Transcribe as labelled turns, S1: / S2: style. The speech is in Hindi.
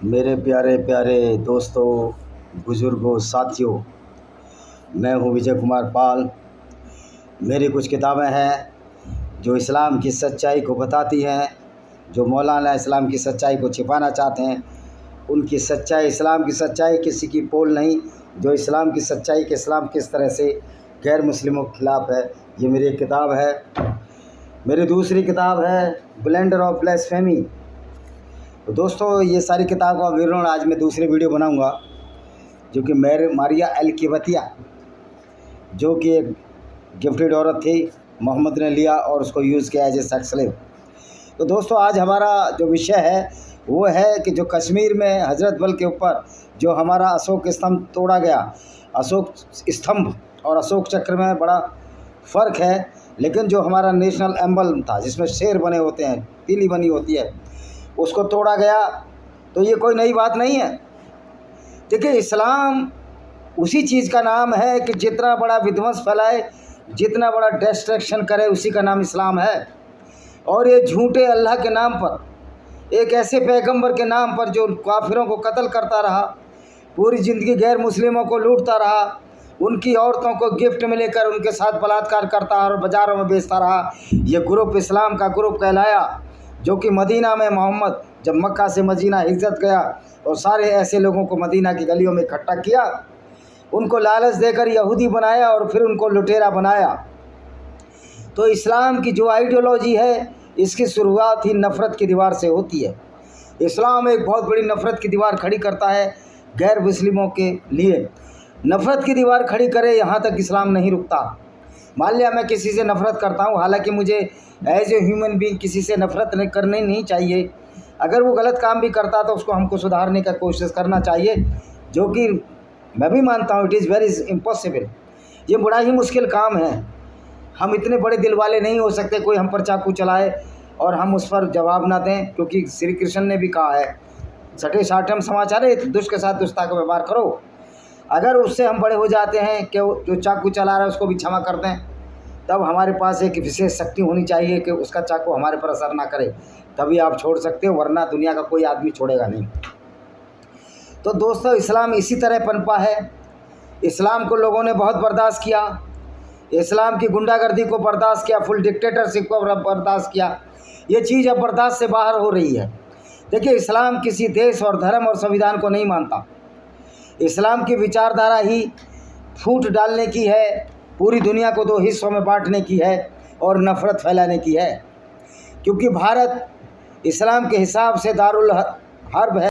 S1: मेरे प्यारे प्यारे दोस्तों, बुज़ुर्गों, साथियों, मैं हूँ विजय कुमार पाल। मेरी कुछ किताबें हैं जो इस्लाम की सच्चाई को बताती हैं, जो मौलाना इस्लाम की सच्चाई को छिपाना चाहते हैं। उनकी सच्चाई, इस्लाम की सच्चाई किसी की पोल नहीं, जो इस्लाम की सच्चाई कि इस्लाम किस तरह से गैर मुस्लिमों के ख़िलाफ़ है। ये मेरी एक किताब है। मेरी दूसरी किताब है ब्लेंडर ऑफ ब्लास्फेमी। तो दोस्तों, ये सारी किताबों का विवरण आज मैं दूसरी वीडियो बनाऊंगा, जो कि मारिया अल-किबतिया, जो कि एक गिफ्टेड औरत थी, मोहम्मद ने लिया और उसको यूज़ किया एज ए सेक्स स्लेव। तो दोस्तों, आज हमारा जो विषय है वो है कि जो कश्मीर में हजरत बल के ऊपर जो हमारा अशोक स्तंभ तोड़ा गया। अशोक स्तंभ और अशोक चक्र में बड़ा फ़र्क है, लेकिन जो हमारा नेशनल एम्बलम था, जिसमें शेर बने होते हैं, तीली बनी होती है, उसको तोड़ा गया। तो ये कोई नई बात नहीं है। देखिए, इस्लाम उसी चीज़ का नाम है कि जितना बड़ा विध्वंस फैलाए, जितना बड़ा डिस्ट्रक्शन करे, उसी का नाम इस्लाम है। और ये झूठे अल्लाह के नाम पर, एक ऐसे पैगंबर के नाम पर जो काफिरों को कत्ल करता रहा, पूरी ज़िंदगी गैर मुस्लिमों को लूटता रहा, उनकी औरतों को गिफ्ट में लेकर उनके साथ बलात्कार करता और बाज़ारों में बेचता रहा, ये ग्रुप इस्लाम का ग्रुप कहलाया। जो कि मदीना में मोहम्मद जब मक्का से मदीना हिजरत गया और सारे ऐसे लोगों को मदीना की गलियों में इकट्ठा किया, उनको लालच देकर यहूदी बनाया और फिर उनको लुटेरा बनाया। तो इस्लाम की जो आइडियोलॉजी है, इसकी शुरुआत ही नफ़रत की दीवार से होती है। इस्लाम एक बहुत बड़ी नफ़रत की दीवार खड़ी करता है गैर मुस्लिमों के लिए। नफ़रत की दीवार खड़ी करे, यहाँ तक इस्लाम नहीं रुकता। मान लिया मैं किसी से नफ़रत करता हूँ, हालांकि मुझे एज ए ह्यूमन बीइंग किसी से नफ़रत करनी नहीं चाहिए। अगर वो गलत काम भी करता तो उसको हमको सुधारने का कोशिश करना चाहिए, जो कि मैं भी मानता हूँ इट इज़ वेरी इम्पॉसिबल। ये बड़ा ही मुश्किल काम है। हम इतने बड़े दिल वाले नहीं हो सकते कोई हम पर चाकू चलाए और हम उस पर जवाब ना दें, क्योंकि श्री कृष्ण ने भी कहा है, सटे साठम समाचार, दुष्ट के साथ दुष्टता का व्यवहार करो। अगर उससे हम बड़े हो जाते हैं कि जो चाकू चला रहा है उसको भी क्षमा कर दें, तब हमारे पास एक विशेष शक्ति होनी चाहिए कि उसका चाकू हमारे पर असर ना करे, तभी आप छोड़ सकते हो, वरना दुनिया का कोई आदमी छोड़ेगा नहीं। तो दोस्तों, इस्लाम इसी तरह पनपा है। इस्लाम को लोगों ने बहुत बर्दाश्त किया, इस्लाम की गुंडागर्दी को बर्दाश्त किया, फुल डिक्टेटरशिप को बर्दाश्त किया। ये चीज़ अब बर्दाश्त से बाहर हो रही है। देखिए, इस्लाम किसी देश और धर्म और संविधान को नहीं मानता। इस्लाम की विचारधारा ही फूट डालने की है, पूरी दुनिया को दो हिस्सों में बांटने की है और नफ़रत फैलाने की है। क्योंकि भारत इस्लाम के हिसाब से दारुल हर्ब है।